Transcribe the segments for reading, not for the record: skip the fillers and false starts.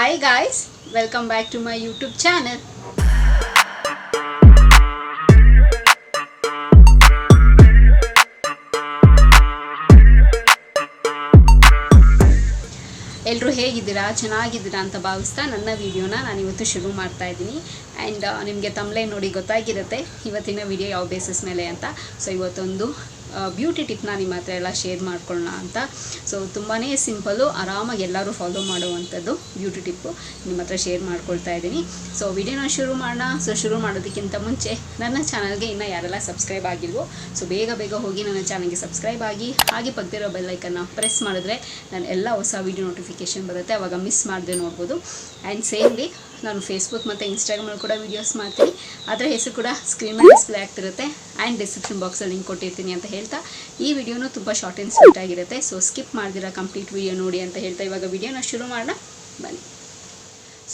Hi guys, welcome back to my YouTube channel. ಎಲ್ಲರೂ ಹೇಗಿದ್ದೀರಾ, ಚೆನ್ನಾಗಿದ್ದೀರಾ ಅಂತ ಭಾವಿಸ್ತಾ ನನ್ನ ವಿಡಿಯೋನ ನಾನು ಇವತ್ತು ಶುರು ಮಾಡ್ತಾ ಇದ್ದೀನಿ. ಆ್ಯಂಡ್ ನಿಮಗೆ ತಮ್ಲೈನ್ ನೋಡಿ ಗೊತ್ತಾಗಿರುತ್ತೆ ಇವತ್ತಿನ ವಿಡಿಯೋ ಯಾವ ಬೇಸಿಸ್ ಮೇಲೆ ಅಂತ. ಸೊ ಇವತ್ತೊಂದು ಬ್ಯೂಟಿ ಟಿಪ್ನ ನಿಮ್ಮ ಹತ್ರ ಎಲ್ಲ ಶೇರ್ ಮಾಡ್ಕೊಳ್ಳೋಣ ಅಂತ. ಸೊ ತುಂಬಾ ಸಿಂಪಲ್ಲು, ಆರಾಮಾಗಿ ಎಲ್ಲರೂ ಫಾಲೋ ಮಾಡುವಂಥದ್ದು ಬ್ಯೂಟಿ ಟಿಪ್ಪು ನಿಮ್ಮ ಹತ್ರ ಶೇರ್ ಮಾಡ್ಕೊಳ್ತಾ ಇದ್ದೀನಿ. ಸೊ ವಿಡಿಯೋನ ಶುರು ಮಾಡೋಣ. ಸೊ ಶುರು ಮಾಡೋದಕ್ಕಿಂತ ಮುಂಚೆ ನನ್ನ ಚಾನಲ್ಗೆ ಇನ್ನೂ ಯಾರೆಲ್ಲ ಸಬ್ಸ್ಕ್ರೈಬ್ ಆಗಿಲ್ವೋ ಸೊ ಬೇಗ ಹೋಗಿ ನನ್ನ ಚಾನಲ್ಗೆ ಸಬ್ಸ್ಕ್ರೈಬ್ ಆಗಿ, ಹಾಗೆ ಪಕ್ಕದಿರೋ ಬೆಲ್ಲೈಕನ್ನ ಪ್ರೆಸ್ ಮಾಡಿದ್ರೆ ನಾನು ಎಲ್ಲ ಹೊಸ ವೀಡಿಯೋ ನೋಟಿಫಿಕೇಷನ್ ಬರುತ್ತೆ, ಆವಾಗ ಮಿಸ್ ಮಾಡದೆ ನೋಡ್ಬೋದು. ಆ್ಯಂಡ್ ಸೇಮ್ಲಿ ನಾನು ಫೇಸ್ಬುಕ್ ಮತ್ತು ಇನ್ಸ್ಟಾಗ್ರಾಮಲ್ಲಿ ಕೂಡ ವೀಡಿಯೋಸ್ ಮಾಡ್ತೀನಿ, ಅದರ ಹೆಸರು ಕೂಡ ಸ್ಕ್ರೀನ್ ಮೇಲೆ ಡಿಸ್ಪ್ಲೇ ಆಗ್ತಿರುತ್ತೆ. ಆ್ಯಂಡ್ ಡಿಸ್ಕ್ರಿಪ್ಷನ್ ಬಾಕ್ಸಲ್ಲಿ ಲಿಂಕ್ ಕೊಟ್ಟಿರ್ತೀನಿ ಅಂತ ಹೇಳ್ತಾ, ಈ ವಿಡಿಯೋನು ತುಂಬ ಶಾರ್ಟ್ ಆ್ಯಂಡ್ ಸ್ವೀಟ್ ಆಗಿರುತ್ತೆ. ಸೊ ಸ್ಕಿಪ್ ಮಾಡ್ದಿರಾ ಕಂಪ್ಲೀಟ್ ವಿಡಿಯೋ ನೋಡಿ ಅಂತ ಹೇಳ್ತಾ ಇವಾಗ ವಿಡಿಯೋನ ಶುರು ಮಾಡೋಣ ಬನ್ನಿ.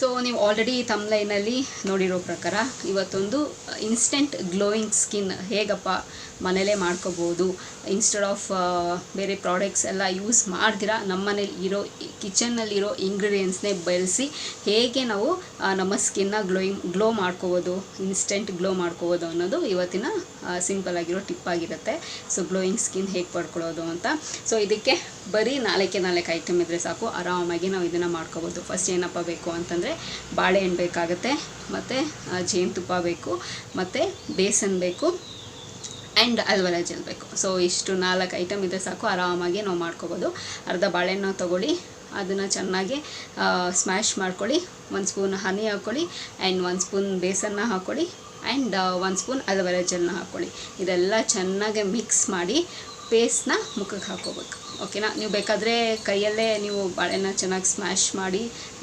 ಸೊ ನೀವು ಆಲ್ರೆಡಿ ತಮ್ಲೈನಲ್ಲಿ ನೋಡಿರೋ ಪ್ರಕಾರ ಇವತ್ತೊಂದು ಇನ್ಸ್ಟೆಂಟ್ ಗ್ಲೋಯಿಂಗ್ ಸ್ಕಿನ್ ಹೇಗಪ್ಪ ಮನೇಲೇ ಮಾಡ್ಕೋಬೋದು, ಇನ್ಸ್ಟೆಡ್ ಆಫ್ ಬೇರೆ ಪ್ರಾಡಕ್ಟ್ಸ್ ಎಲ್ಲ ಯೂಸ್ ಮಾಡ್ದಿರಾ ನಮ್ಮನೇಲಿ ಇರೋ ಕಿಚನ್ನಲ್ಲಿರೋ ಇಂಗ್ರೀಡಿಯೆಂಟ್ಸ್ನೇ ಬಳಸಿ ಹೇಗೆ ನಾವು ನಮ್ಮ ಸ್ಕಿನ್ನ ಗ್ಲೋ ಮಾಡ್ಕೋಬೋದು, ಇನ್ಸ್ಟೆಂಟ್ ಗ್ಲೋ ಮಾಡ್ಕೋಬೋದು ಅನ್ನೋದು ಇವತ್ತಿನ ಸಿಂಪಲ್ ಆಗಿರೋ ಟಿಪ್ ಆಗಿರುತ್ತೆ. ಸೊ ಗ್ಲೋಯಿಂಗ್ ಸ್ಕಿನ್ ಹೇಗೆ ಪಡ್ಕೊಳ್ಳೋದು ಅಂತ. ಸೊ ಇದಕ್ಕೆ ಬರೀ 4 ಐಟಮ್ ಇದ್ದರೆ ಸಾಕು, ಆರಾಮಾಗಿ ನಾವು ಇದನ್ನು ಮಾಡ್ಕೋಬೋದು. ಫಸ್ಟ್ ಏನಪ್ಪ ಬೇಕು ಅಂತಂದರೆ ಬಾಳೆಹಣ್ಣು ಬೇಕಾಗುತ್ತೆ, ಮತ್ತು ಜೇನುತುಪ್ಪ ಬೇಕು, ಮತ್ತು ಬೇಸನ್ ಬೇಕು, ಆ್ಯಂಡ್ ಅಲ್ವಲ ಜೆಲ್ ಬೇಕು. ಸೊ ಇಷ್ಟು 4 ಐಟಮ್ ಇದ್ದರೆ ಸಾಕು, ಆರಾಮಾಗಿ ನಾವು ಮಾಡ್ಕೋಬೋದು. ಅರ್ಧ ಬಾಳೆಹಣ್ಣು ತೊಗೊಳ್ಳಿ, ಅದನ್ನು ಚೆನ್ನಾಗಿ ಸ್ಮ್ಯಾಶ್ ಮಾಡ್ಕೊಳ್ಳಿ, 1 ಸ್ಪೂನ್ ಹನಿ ಹಾಕ್ಕೊಳ್ಳಿ, ಆ್ಯಂಡ್ 1 ಸ್ಪೂನ್ ಬೇಸನ್ನ ಹಾಕ್ಕೊಳ್ಳಿ, ಆ್ಯಂಡ್ 1 ಸ್ಪೂನ್ ಅಲ್ವಲ ಜೆಲ್ನ ಹಾಕ್ಕೊಳ್ಳಿ. ಇದೆಲ್ಲ ಚೆನ್ನಾಗಿ ಮಿಕ್ಸ್ ಮಾಡಿ ಪೇಸ್ಟ್ನ ಮುಖಕ್ಕೆ ಹಾಕ್ಕೋಬೇಕು. ಓಕೆನಾ. ನೀವು ಬೇಕಾದರೆ ಕೈಯಲ್ಲೇ ನೀವು ಬಾಳೆಹಣ್ಣ ಚೆನ್ನಾಗಿ ಸ್ಮ್ಯಾಶ್ ಮಾಡಿ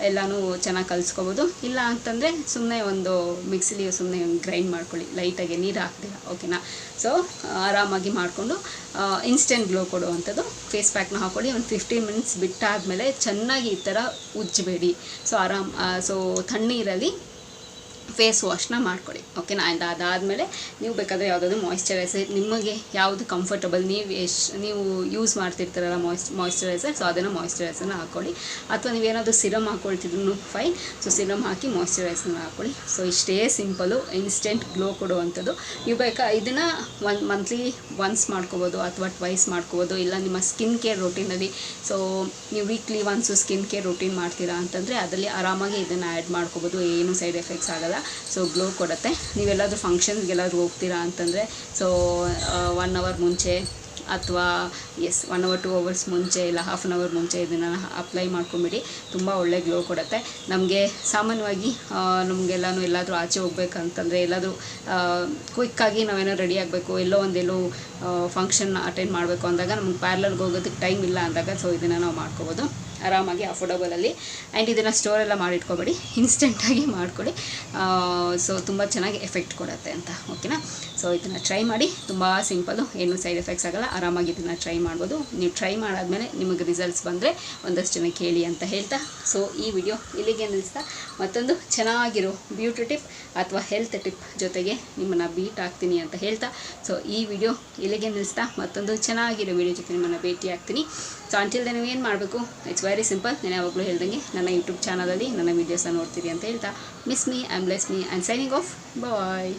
ಎಲ್ಲನೂ ಚೆನ್ನಾಗಿ ಕಲಿಸ್ಕೋಬೋದು. ಇಲ್ಲ ಅಂತಂದರೆ ಸುಮ್ಮನೆ ಒಂದು ಮಿಕ್ಸಿಲಿ ಸುಮ್ಮನೆ ಗ್ರೈಂಡ್ ಮಾಡ್ಕೊಳ್ಳಿ, ಲೈಟಾಗಿ ನೀರು ಹಾಕ್ತೀರ. ಓಕೆನಾ. ಸೊ ಆರಾಮಾಗಿ ಮಾಡಿಕೊಂಡು ಇನ್ಸ್ಟೆಂಟ್ ಗ್ಲೋ ಕೊಡುವಂಥದ್ದು ಫೇಸ್ ಪ್ಯಾಕ್ನ ಹಾಕ್ಕೊಳ್ಳಿ. ಒಂದು 15 ಮಿನಿಟ್ಸ್ ಬಿಟ್ಟಾದಮೇಲೆ ಚೆನ್ನಾಗಿ ಈ ಥರ ಉಜ್ಜಬೇಡಿ. ಸೊ ಸೊ ತಣ್ಣೀರಲ್ಲಿ ಫೇಸ್ ವಾಶ್ನ ಮಾಡ್ಕೊಳ್ಳಿ. ಓಕೆನಾ. ಆ್ಯಂಡ್ ಅದಾದಮೇಲೆ ನೀವು ಬೇಕಾದರೆ ಯಾವುದಾದ್ರು ಮಾಯಿಶ್ಚರೈಸರ್ ನಿಮಗೆ ಯಾವುದು ಕಂಫರ್ಟಬಲ್, ನೀವು ಯೂಸ್ ಮಾಡ್ತಿರ್ತಾರಲ್ಲ ಮಾಯಿಶ್ಚರೈಸರ್, ಸೊ ಅದನ್ನು ಮಾಯಿಶ್ಚರೈಸರ್ನ ಹಾಕ್ಕೊಳ್ಳಿ. ಅಥವಾ ನೀವೇನಾದರೂ ಸಿರಮ್ ಹಾಕ್ಕೊಳ್ತಿದ್ರು ಫೈನ್. ಸೊ ಸಿರಮ್ ಹಾಕಿ ಮಾಯಿಶ್ಚರೈಸರ್ನ ಹಾಕ್ಕೊಳ್ಳಿ. ಸೊ ಇಷ್ಟೇ ಸಿಂಪಲು, ಇನ್ಸ್ಟೆಂಟ್ ಗ್ಲೋ ಕೊಡುವಂಥದ್ದು. ನೀವು ಇದನ್ನು ಮಂತ್ಲಿ ಒನ್ಸ್ ಮಾಡ್ಕೋಬೋದು ಅಥವಾ ಟ್ವೈಸ್ ಮಾಡ್ಕೋಬೋದು. ಇಲ್ಲ ನಿಮ್ಮ ಸ್ಕಿನ್ ಕೇರ್ ರೂಟೀನಲ್ಲಿ, ಸೊ ನೀವು weekly once skin care routine ಮಾಡ್ತೀರಾ ಅಂತಂದರೆ ಅದರಲ್ಲಿ ಆರಾಮಾಗಿ ಇದನ್ನು ಆ್ಯಡ್ ಮಾಡ್ಕೋಬೋದು, ಏನು ಸೈಡ್ ಎಫೆಕ್ಟ್ಸ್ ಆಗೋಲ್ಲ. ಸೊ ಗ್ಲೋ ಕೊಡುತ್ತೆ. ನೀವೆಲ್ಲಾದರೂ ಫಂಕ್ಷನ್ಸ್ಗೆಲ್ಲಾದರೂ ಹೋಗ್ತೀರಾ ಅಂತಂದರೆ ಸೊ 1 ಅವರ್ ಮುಂಚೆ ಅಥವಾ 1 ಅವರ್ 2 ಅವರ್ಸ್ ಮುಂಚೆ ಇಲ್ಲ ಹಾಫ್ ಆನ್ ಅವರ್ ಮುಂಚೆ ಇದನ್ನು ಅಪ್ಲೈ ಮಾಡ್ಕೊಂಬಿಡಿ. ತುಂಬ ಒಳ್ಳೆ ಗ್ಲೋ ಕೊಡುತ್ತೆ. ನಮಗೆ ಸಾಮಾನ್ಯವಾಗಿ ನಮಗೆಲ್ಲನೂ ಎಲ್ಲಾದರೂ ಆಚೆ ಹೋಗ್ಬೇಕಂತಂದರೆ, ಎಲ್ಲಾದರೂ ಕ್ವಿಕ್ಕಾಗಿ ನಾವೇನೋ ರೆಡಿ ಆಗಬೇಕು, ಎಲ್ಲೋ ಫಂಕ್ಷನ್ ಅಟೆಂಡ್ ಮಾಡಬೇಕು ಅಂದಾಗ ನಮ್ಗೆ ಪಾರ್ಲರ್ಗೆ ಹೋಗೋದಕ್ಕೆ ಟೈಮ್ ಇಲ್ಲ ಅಂದಾಗ ಸೊ ಇದನ್ನು ನಾವು ಮಾಡ್ಕೋಬೋದು ಆರಾಮಾಗಿ ಅಫೋರ್ಡಬಲಲ್ಲಿ. ಆ್ಯಂಡ್ ಇದನ್ನು ಸ್ಟೋರೆಲ್ಲ ಮಾಡಿಟ್ಕೊಬೇಡಿ, ಇನ್ಸ್ಟೆಂಟಾಗಿ ಮಾಡ್ಕೊಳ್ಳಿ. ಸೊ ತುಂಬ ಚೆನ್ನಾಗಿ ಎಫೆಕ್ಟ್ ಕೊಡುತ್ತೆ ಅಂತ. ಓಕೆನಾ. ಸೊ ಇದನ್ನು ಟ್ರೈ ಮಾಡಿ, ತುಂಬ ಸಿಂಪಲ್ಲು, ಏನು ಸೈಡ್ ಎಫೆಕ್ಟ್ಸ್ ಆಗೋಲ್ಲ, ಆರಾಮಾಗಿ ಇದನ್ನು ಟ್ರೈ ಮಾಡ್ಬೋದು. ನೀವು ಟ್ರೈ ಮಾಡಾದಮೇಲೆ ನಿಮಗೆ ರಿಸಲ್ಟ್ಸ್ ಬಂದರೆ ಒಂದಷ್ಟು ಜನಕ್ಕೆ ಹೇಳಿ ಅಂತ ಹೇಳ್ತಾ, ಸೊ ಈ ವಿಡಿಯೋ ಇಲ್ಲಿಗೆ ನಿಲ್ಲಿಸ್ತಾ ಮತ್ತೊಂದು ಚೆನ್ನಾಗಿರೋ ಬ್ಯೂಟಿ ಟಿಪ್ ಅಥವಾ ಹೆಲ್ತ್ ಟಿಪ್ ಜೊತೆಗೆ ನಿಮ್ಮನ್ನು ಬೀಟ್ ಆಗ್ತೀನಿ ಅಂತ ಹೇಳ್ತಾ, ಸೊ ಈ ವಿಡಿಯೋ ಇಲ್ಲಿಗೆ ನಿಲ್ಲಿಸ್ತಾ ಮತ್ತೊಂದು ಚೆನ್ನಾಗಿರೋ ವಿಡಿಯೋ ಜೊತೆ ನಿಮ್ಮನ್ನು ಭೇಟಿ ಆಗ್ತೀನಿ. ಸೊ ಅಂಟಿಲ್ ನೀವು ಏನು ಮಾಡಬೇಕು, ಇಟ್ಸ್ ವೆರಿ ಸಿಂಪಲ್. ನಾನು ಯಾವಾಗಲೂ ಹೇಳ್ದಂಗೆ ನನ್ನ ಯೂಟ್ಯೂಬ್ ಚಾನಲಲ್ಲಿ ನನ್ನ ವೀಡಿಯೋಸನ್ನು ನೋಡ್ತೀರಿ ಅಂತ ಹೇಳ್ತಾ, miss me, I am bless me, and signing off. Bye.